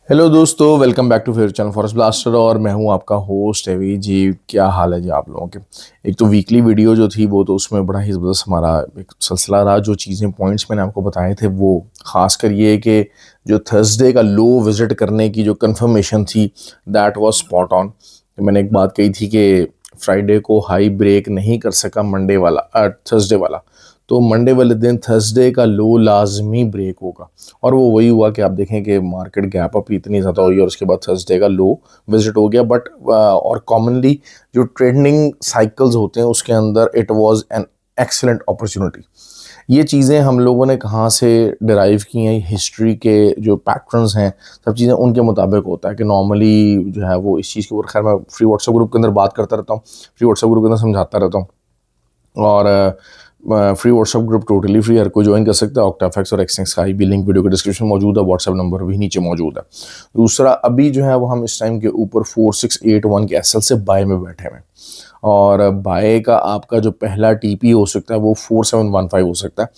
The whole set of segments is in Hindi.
हेलो दोस्तों, welcome back to favourite channel Forest Blaster. और मैं हूं आपका होस्ट एवी जी। क्या हाल है जी आप लोगों के। एक तो वीकली वीडियो जो थी वो तो उसमें बड़ा ही ज़बरदस्त हमारा एक सिलसिला रहा। जो चीज़ें पॉइंट्स मैंने आपको बताए थे वो खासकर ये कि जो थर्सडे का लो विज़िट करने की जो कंफर्मेशन थी दैट वाज स्पॉट ऑन। मैंने एक बात कही थी कि फ्राइडे को हाई ब्रेक नहीं कर सका मंडे वाला थर्सडे वाला, तो मंडे वाले दिन थर्सडे का लो लाजमी ब्रेक होगा। और वो वही हुआ कि आप देखें कि मार्केट गैप अप इतनी ज़्यादा हुई और उसके बाद थर्सडे का लो विजिट हो गया। बट और कॉमनली जो ट्रेंडिंग साइकिल्स होते हैं उसके अंदर it was an excellent opportunity. ये चीज़ें हम लोगों ने कहाँ से डिराइव की हैं, हिस्ट्री के जो पैटर्न्स हैं, सब चीज़ें उनके मुताबिक होता है कि नॉर्मली जो है वो इस चीज़ के ऊपर, खैर मैं फ्री व्हाट्सएप ग्रुप के अंदर बात करता रहता हूँ, फ्री व्हाट्सएप ग्रुप के अंदर समझाता रहता हूँ। और free WhatsApp group totally free, हर कोई ज्वाइन कर सकता है। ऑक्टाफैक्स और एक्सचेंज का भी लिंक वीडियो के डिस्क्रिप्शन में मौजूद है, व्हाट्सएप नंबर भी नीचे मौजूद है। दूसरा, अभी जो है वो हम इस टाइम के ऊपर 4681 के एसएल से बाय में बैठे हुए हैं। और बाय का आपका जो पहला टीपी हो सकता है वो 4715 हो सकता है।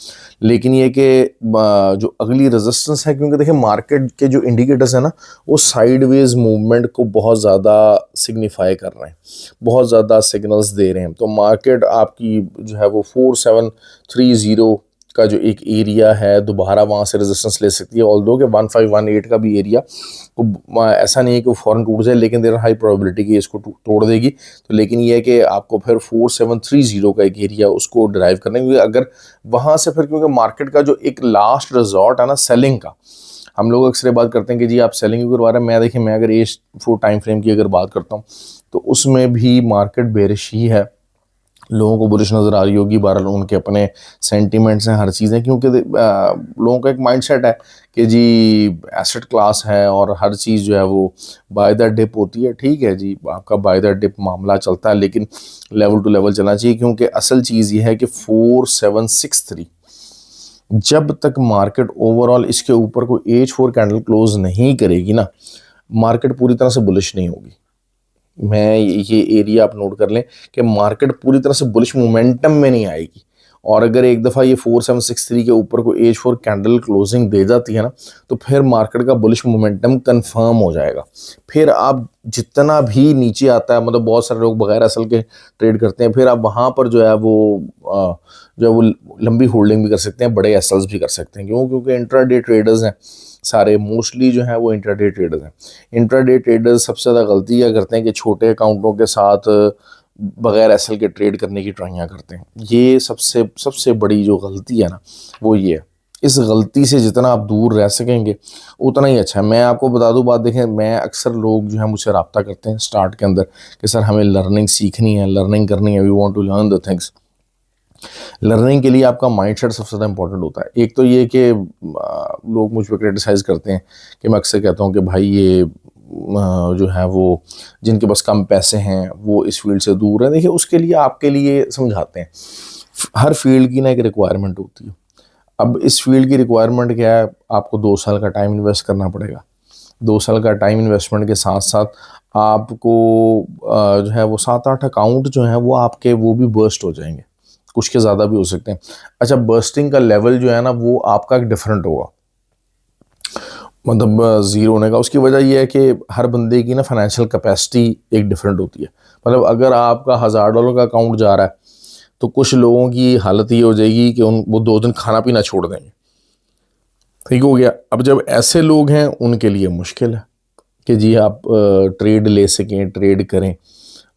लेकिन ये कि जो अगली रेजिस्टेंस है, क्योंकि देखिए मार्केट के जो इंडिकेटर्स है ना वो साइडवेज मूवमेंट को बहुत ज़्यादा सिग्निफाई कर रहे हैं, बहुत ज़्यादा सिग्नल्स दे रहे हैं। तो मार्केट आपकी जो है वो 4730 का जो एक एरिया है दोबारा वहाँ से रेजिस्टेंस ले सकती है। ऑल्दो के 1518 का भी एरिया को ऐसा नहीं है कि वो फ़ौरन टूट जाए, लेकिन देर हाई प्रोबेबिलिटी कि इसको तोड़ देगी। तो लेकिन ये है कि आपको फिर 4730 का एक एरिया उसको ड्राइव करना है, क्योंकि अगर वहाँ से फिर, क्योंकि मार्केट का जो एक लास्ट रिजॉर्ट है ना सेलिंग का, हम लोग अक्सर बात करते हैं कि जी आप सेलिंग क्यों करवा रहे हैं। मैं देखिए, मैं अगर एज 4 टाइम फ्रेम की अगर बात करता हूँ तो उसमें भी मार्केट बेरिश ही है। लोगों को बुलिश नज़र आ रही होगी, बहरहाल उनके अपने सेंटिमेंट्स हैं, हर चीज़ें, क्योंकि लोगों का एक माइंडसेट है कि जी एसेट क्लास है और हर चीज़ जो है वो बाय द डिप होती है। ठीक है जी, आपका बाय द डिप मामला चलता है, लेकिन लेवल टू लेवल चलना चाहिए, क्योंकि असल चीज़ ये है कि 4763 जब तक मार्केट ओवरऑल इसके ऊपर कोई H4 कैंडल क्लोज नहीं करेगी ना, मार्केट पूरी तरह से बुलिश नहीं होगी। मैं ये एरिया आप नोट कर लें कि मार्केट पूरी तरह से बुलिश मोमेंटम में नहीं आएगी। और अगर एक दफ़ा ये 4763 के ऊपर कोई H4 कैंडल क्लोजिंग दे जाती है ना, तो फिर मार्केट का बुलिश मोमेंटम कंफर्म हो जाएगा। फिर आप जितना भी नीचे आता है, मतलब बहुत सारे लोग बगैर असल के ट्रेड करते हैं, फिर आप वहाँ पर जो है वो जो है वो लंबी होल्डिंग भी कर सकते हैं, बड़े एसल्स भी कर सकते हैं। क्यों? क्योंकि इंट्राडे ट्रेडर्स हैं सारे, मोस्टली जो है वो इंट्राडे ट्रेडर्स हैं। इंट्राडे ट्रेडर्स सबसे ज़्यादा गलती क्या करते हैं कि छोटे अकाउंटों के साथ बगैर एसएल के ट्रेड करने की ट्राइयाँ करते हैं। ये सबसे सबसे बड़ी जो गलती है ना वो ये है। इस गलती से जितना आप दूर रह सकेंगे उतना ही अच्छा है। मैं आपको बता दूं बात, देखें, मैं अक्सर लोग जो है मुझसे रब्ता करते हैं स्टार्ट के अंदर कि सर हमें लर्निंग सीखनी है, लर्निंग करनी है, we want to learn the things. Learning के लिए आपका माइंडसेट सबसे ज़्यादा इंपॉर्टेंट होता है। एक तो ये कि लोग मुझ पर क्रिटिसाइज़ करते हैं कि मैं अक्सर कहता हूँ कि भाई ये जो है वो जिनके पास कम पैसे हैं वो इस फील्ड से दूर हैं। देखिए, उसके लिए आपके लिए समझाते हैं, हर फील्ड की ना एक रिक्वायरमेंट होती है। अब इस फील्ड की रिक्वायरमेंट क्या है, आपको 2 साल का टाइम इन्वेस्ट करना पड़ेगा। 2 साल का टाइम इन्वेस्टमेंट के साथ साथ आपको जो है वो 7-8 अकाउंट जो हैं वो आपके वो भी बर्स्ट हो जाएंगे, कुछ के ज़्यादा भी हो सकते हैं। अच्छा, बर्स्टिंग का लेवल जो है ना वो आपका एक डिफरेंट होगा, मतलब ज़ीरो होने का। उसकी वजह यह है कि हर बंदे की ना फाइनेंशियल कैपेसिटी एक डिफरेंट होती है। मतलब अगर आपका $1000 का अकाउंट जा रहा है तो कुछ लोगों की हालत ये हो जाएगी कि वो 2 दिन खाना पीना छोड़ देंगे। ठीक हो गया। अब जब ऐसे लोग हैं उनके लिए मुश्किल है कि जी आप ट्रेड ले सकें, ट्रेड करें।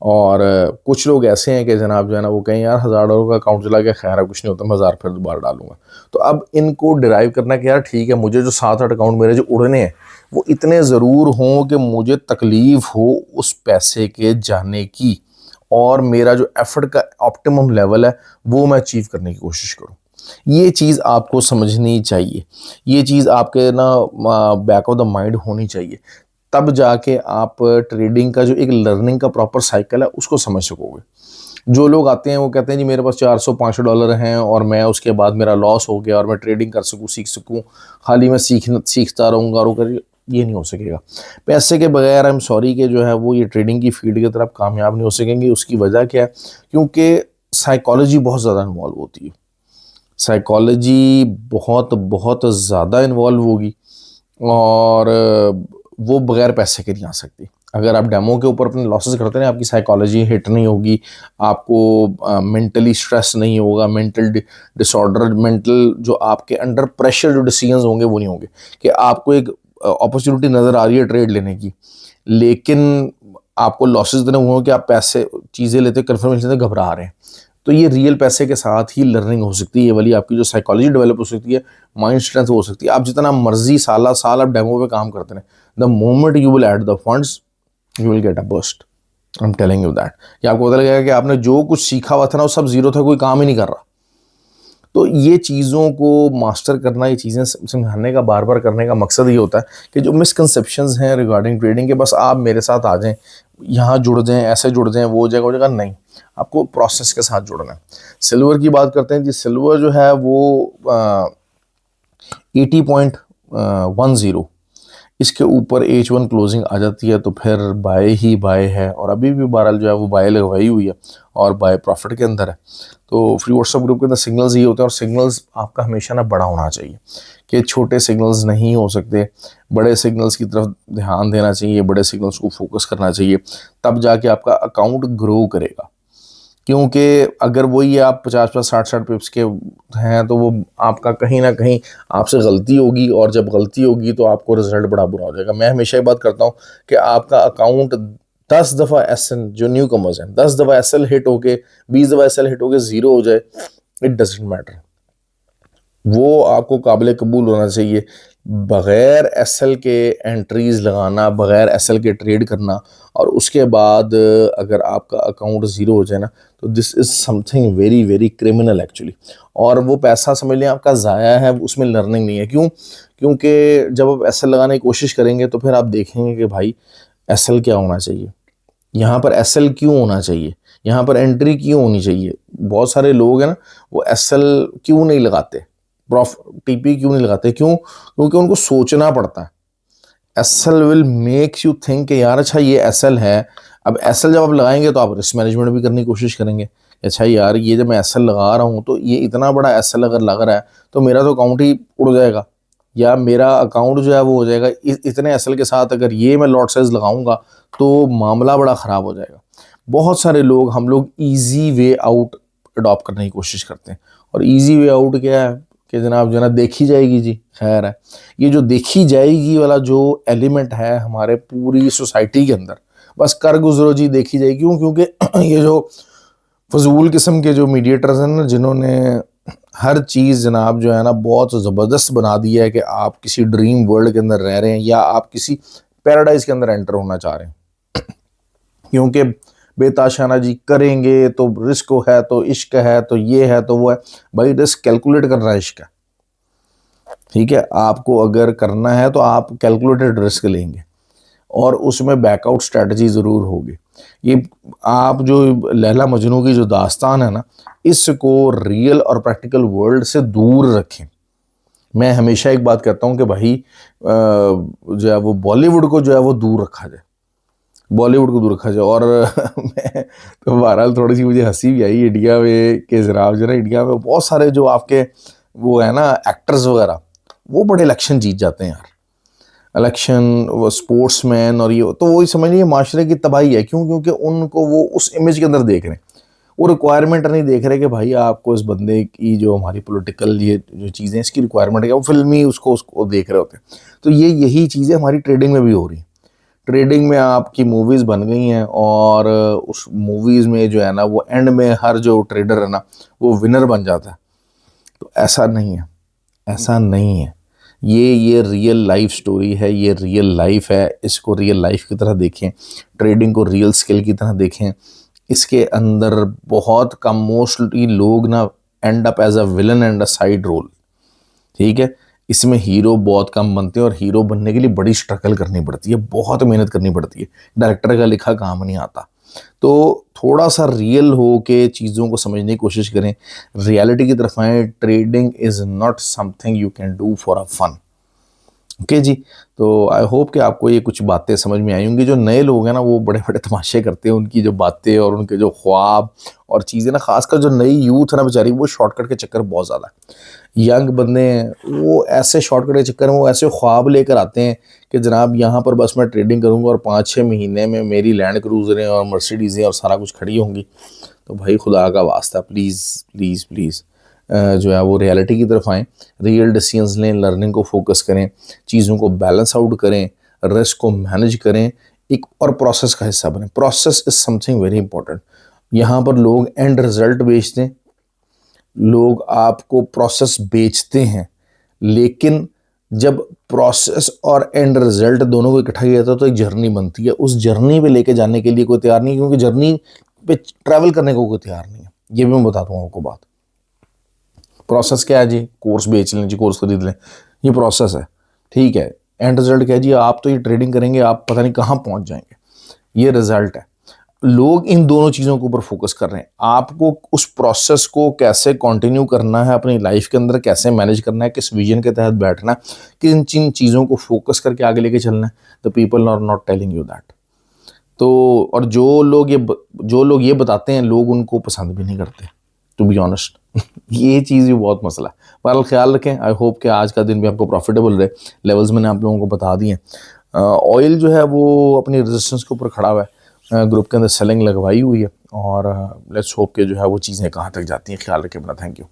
और कुछ लोग ऐसे हैं कि जनाब जो है ना वो कहें यार $1000 का अकाउंट चला गया, खैर है कुछ नहीं होता, मैं 1000 फिर दोबारा डालूंगा। तो अब इनको डिराइव करना कि यार ठीक है, मुझे जो 7-8 अकाउंट मेरे जो उड़ने हैं वो इतने ज़रूर हों कि मुझे तकलीफ़ हो उस पैसे के जाने की, और मेरा जो एफर्ट का ऑप्टिमम लेवल है वो मैं अचीव करने की कोशिश करूँ। ये चीज़ आपको समझनी चाहिए, ये चीज़ आपके ना बैक ऑफ द माइंड होनी चाहिए। तब जाके आप ट्रेडिंग का जो एक लर्निंग का प्रॉपर साइकिल है उसको समझ सकोगे। जो लोग आते हैं वो कहते हैं जी मेरे पास $400-500 हैं और मैं उसके बाद मेरा लॉस हो गया और मैं ट्रेडिंग कर सकूं, सीख सकूं, खाली मैं सीखता रहूँगा और ये नहीं हो सकेगा। पैसे के बगैर आई एम सॉरी कि जो है वो ये ट्रेडिंग की फील्ड की तरफ कामयाब नहीं हो सकेंगे। उसकी वजह क्या है? क्योंकि साइकोलॉजी बहुत ज़्यादा इन्वॉल्व होती है, साइकोलॉजी बहुत बहुत ज़्यादा इन्वॉल्व होगी। और वो बगैर पैसे के नहीं आ सकती। अगर आप डेमो के ऊपर अपने लॉसेस करते हैं, आपकी साइकोलॉजी हिट नहीं होगी, आपको मेंटली स्ट्रेस नहीं होगा, मेंटल डिसऑर्डर, मेंटल जो आपके अंडर प्रेशर जो डिसीजंस होंगे वो नहीं होंगे। कि आपको एक अपॉर्चुनिटी नज़र आ रही है ट्रेड लेने की, लेकिन आपको लॉसेस इतने हुए कि आप पैसे चीज़ें लेते कन्फर्मेशन से घबरा रहे हैं, तो ये रियल पैसे के साथ ही लर्निंग हो सकती है। ये वाली आपकी जो साइकोलॉजी डेवलप हो सकती है, माइंड स्ट्रेंथ हो सकती है। आप जितना मर्जी साल साल आप डेमो पे काम करते हैं, the moment you will add the funds you will get a burst. I am telling you that. कि आपको पता लगेगा कि आपने जो कुछ सीखा हुआ था ना वो सब जीरो था, कोई काम ही नहीं कर रहा। तो ये चीज़ों को मास्टर करना, ये चीज़ें समझाने का, बार बार करने का मकसद ये होता है कि जो मिसकंसेप्शंस हैं रिगार्डिंग ट्रेडिंग के, बस आप मेरे साथ आ जाएं, यहाँ जुड़ जाएं, ऐसे जुड़ जाएं, वो जगह नहीं, आपको प्रोसेस के साथ जुड़ना है। सिल्वर की बात करते हैं जी। सिल्वर जो है वो 80.10, इसके ऊपर H1 क्लोजिंग आ जाती है तो फिर बाय ही बाय है, और अभी भी बहरहाल जो है वो बाय लगवाई हुई है और बाय प्रॉफिट के अंदर है। तो फ्री व्हाट्सएप ग्रुप के अंदर सिग्नल्स ये होते हैं, और सिग्नल्स आपका हमेशा ना बड़ा होना चाहिए, कि छोटे सिग्नल्स नहीं हो सकते, बड़े सिग्नल्स की तरफ ध्यान देना चाहिए, बड़े सिग्नल्स को फोकस करना चाहिए, तब जाके आपका अकाउंट ग्रो करेगा। क्योंकि अगर वही आप 50-60 पिप्स के हैं तो वो आपका कहीं ना कहीं आपसे गलती होगी, और जब गलती होगी तो आपको रिजल्ट बड़ा बुरा हो जाएगा। मैं हमेशा ये बात करता हूँ कि आपका अकाउंट 10 दफ़ा एसएल, जो न्यू कमर्स हैं, 10 दफ़ा एसएल हिट होके, 20 दफ़ा एसएल हिट होके ज़ीरो हो जाए, इट डजेंट मैटर। वो आपको काबिल कबूल होना चाहिए। बग़ैर एसएल के एंट्रीज़ लगाना, बग़ैर एसएल के ट्रेड करना, और उसके बाद अगर आपका अकाउंट ज़ीरो हो जाए ना, तो this is something very very criminal actually. और वो पैसा समझ लें आपका ज़ाया है, उसमें लर्निंग नहीं है। क्यों? क्योंकि जब आप एसएल लगाने की कोशिश करेंगे तो फिर आप देखेंगे कि भाई एसएल क्या होना चाहिए, यहाँ पर एसएल क्यों होना चाहिए, यहाँ पर एंट्री क्यों होनी चाहिए। बहुत सारे लोग हैं ना, वो एसएल क्यों नहीं लगाते, टीपी क्यों नहीं लगाते, क्यों? क्योंकि उनको सोचना पड़ता है। SL will makes you think कि यार अच्छा ये एसएल है। अब एसएल जब आप लगाएंगे तो आप रिस्क मैनेजमेंट भी करने की कोशिश करेंगे। अच्छा यार ये जब मैं एसएल लगा रहा हूँ तो ये इतना बड़ा एसएल अगर लग रहा है तो मेरा तो अकाउंट ही उड़ जाएगा, या मेरा अकाउंट जो है वो हो जाएगा इतने एसएल के साथ। अगर ये मैं लॉट साइज लगाऊंगा तो मामला बड़ा ख़राब हो जाएगा। बहुत सारे लोग, हम लोग ईजी वे आउट अडॉप्ट करने की कोशिश करते हैं। और ईजी वे आउट क्या है कि जनाब जो ना देखी जाएगी जी, खैर है। ये जो देखी जाएगी वाला जो एलिमेंट है हमारे पूरी सोसाइटी के अंदर, बस कर गुजरो जी, देखी जाएगी। क्यों? क्योंकि ये जो फजूल किस्म के जो मीडिएटर्स हैं ना, जिन्होंने हर चीज़ जनाब जो है ना बहुत ज़बरदस्त बना दिया है कि आप किसी ड्रीम वर्ल्ड के अंदर रह रहे हैं, या आप किसी पैराडाइज के अंदर एंटर होना चाह रहे हैं। क्योंकि बेताशाना जी करेंगे तो रिस्क है, तो इश्क है, तो ये है, तो वो है। भाई रिस्क कैलकुलेट करना इश्क है, ठीक है। आपको अगर करना है तो आप कैलकुलेटेड रिस्क लेंगे, और उसमें बैकआउट स्ट्रेटजी ज़रूर होगी। ये आप जो लैला मजनू की जो दास्तान है ना, इसको रियल और प्रैक्टिकल वर्ल्ड से दूर रखें। मैं हमेशा एक बात कहता हूँ कि भाई जो है वो बॉलीवुड को जो है वो दूर रखा जाए, बॉलीवुड को दूर रखा जाए। और मैं तो बहरहाल थोड़ी सी मुझे हंसी भी आई इंडिया में के जनाब जो ना, इंडिया में बहुत सारे जो आपके वो है ना एक्टर्स वगैरह, वो बड़े इलेक्शन जीत जाते हैं यार, इलेक्शन, वो स्पोर्ट्समैन, और ये तो वही समझ लीजिए माशरे की तबाही है। क्यों? क्योंकि उनको वो उस इमेज के अंदर देख रहे हैं, वो रिक्वायरमेंट नहीं देख रहे कि भाई आपको इस बंदे की जो हमारी पॉलिटिकल ये जो चीज़ें इसकी रिक्वायरमेंट है, वो फिल्मी उसको देख रहे होते हैं। तो यही चीज़ें हमारी ट्रेडिंग में भी हो रही हैं। ट्रेडिंग में आपकी मूवीज़ बन गई हैं, और उस मूवीज़ में जो है ना वो एंड में हर जो ट्रेडर है ना वो विनर बन जाता है। तो ऐसा नहीं है, ऐसा नहीं है। ये रियल लाइफ स्टोरी है, ये रियल लाइफ है। इसको रियल लाइफ की तरह देखें, ट्रेडिंग को रियल स्किल की तरह देखें। इसके अंदर बहुत कम मोस्टली लोग ना end up as a villain and a side role, ठीक है। इसमें हीरो बहुत कम बनते हैं, और हीरो बनने के लिए बड़ी स्ट्रगल करनी पड़ती है, बहुत मेहनत करनी पड़ती है, डायरेक्टर का लिखा काम नहीं आता। तो थोड़ा सा रियल हो के चीज़ों को समझने की कोशिश करें, रियलिटी की तरफ आएँ। Trading is not something you can do for a fun. Okay जी। तो आई होप कि आपको ये कुछ बातें समझ में आई होंगी। जो नए लोग हैं ना वो बड़े बड़े तमाशे करते हैं, उनकी जो बातें और उनके जो ख्वाब और चीज़ें ना, खासकर जो नई यूथ है ना बेचारी, वो शॉर्टकट के चक्कर बहुत ज़्यादा है। यंग बंदे हैं वो ऐसे शॉर्टकट के चक्कर में वो ऐसे ख्वाब लेकर आते हैं कि जनाब यहाँ पर बस मैं ट्रेडिंग करूँगा और 5-6 महीने में मेरी लैंड क्रूजरें और मर्सिडीज़ें और सारा कुछ खड़ी होंगी। तो भाई खुदा का वास्ता, प्लीज़ प्लीज़ प्लीज़ जो है वो रियलिटी की तरफ आएँ, रियल डिसीजंस लें, लर्निंग को फोकस करें, चीज़ों को बैलेंस आउट करें, रिस्क को मैनेज करें, एक और प्रोसेस का हिस्सा बने। Process is something very important. यहाँ पर लोग एंड रिजल्ट बेचते हैं, लोग आपको प्रोसेस बेचते हैं, लेकिन जब प्रोसेस और एंड रिजल्ट दोनों को इकट्ठा किया जाता है तो एक जर्नी बनती है। उस जर्नी पे लेके जाने के लिए कोई तैयार नहीं, क्योंकि जर्नी पे ट्रैवल करने को कोई तैयार नहीं है। ये भी मैं बता दूँ आपको बात। प्रोसेस क्या है जी? कोर्स बेच लें जी, कोर्स खरीद लें, ये प्रोसेस है, ठीक है। एंड रिजल्ट क्या है जी? आप तो ये ट्रेडिंग करेंगे, आप पता नहीं कहाँ पहुंच जाएंगे, ये रिजल्ट है। लोग इन दोनों चीज़ों के ऊपर फोकस कर रहे हैं। आपको उस प्रोसेस को कैसे कंटिन्यू करना है अपनी लाइफ के अंदर, कैसे मैनेज करना है, किस विजन के तहत बैठना है, किन किन चीज़ों को फोकस करके आगे लेके चलना है, the people are not telling you that. तो और जो लोग ये बताते हैं, लोग उनको पसंद भी नहीं करते, टू बी ऑनेस्ट। ये चीज़ भी बहुत मसला है। बहरहाल ख्याल रखें। आई होप कि आज का दिन भी आपको प्रॉफिटेबल रहे। लेवल्स मैंने आप लोगों को बता दिए। ऑयल जो है वो अपनी रेजिस्टेंस के ऊपर खड़ा हुआ है, ग्रुप के अंदर सेलिंग लगवाई हुई है, और लेट्स होप के जो है वो चीज़ें कहाँ तक जाती हैं। ख्याल रखें अपना। Thank you.